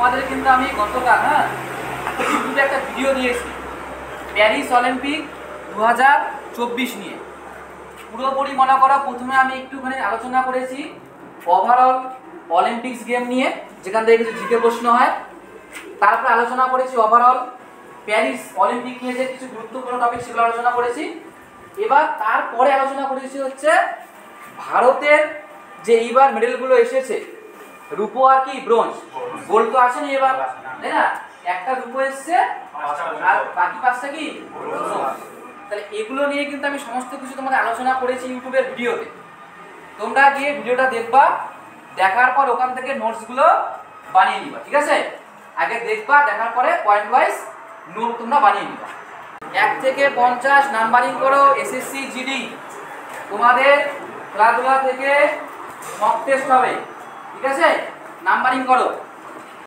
তোমাদের কিন্তু আমি গতকাল ইউটিউবে একটা ভিডিও দিয়েছি প্যারিস অলিম্পিক 2024 নিয়ে। পুরোপুরি মনে করো প্রথমে আমি একটুখানি আলোচনা করেছি ওভারঅল অলিম্পিক্স গেম নিয়ে, যেখান থেকে কিছু জিকে প্রশ্ন হয়। তারপরে আলোচনা করেছি ওভারঅল প্যারিস অলিম্পিক নিয়ে যে কিছু গুরুত্বপূর্ণ টপিক সেগুলো আলোচনা করেছি। এবার তারপরে আলোচনা করেছি হচ্ছে ভারতের যে এইবার মেডেলগুলো এসেছে, রূপো আর কি ব্রোঞ্জ, গোল্ড তো আসেনি এবার, তাই না? একটা রূপো এসছে আর বাকি 5টা কি ব্রোঞ্জ। তাহলে এগুলো নিয়ে কিন্তু আমি সমস্ত কিছু তোমাদের আলোচনা করেছি ইউটিউবের ভিডিওতে। তোমরা গিয়ে ভিডিওটা দেখবা, দেখার পর ওখান থেকে নোটসগুলো বানিয়ে নিবা, ঠিক আছে? আগে দেখবা, দেখার পরে পয়েন্ট ওয়াইজ নোট তোমরা বানিয়ে নিবা। 1 থেকে 50 নাম্বারিং করো এসএসসি জিডি। তোমাদের খেলাধুলা থেকে মক টেস্ট হবে, ঠিক আছে? নাম্বারিং করো।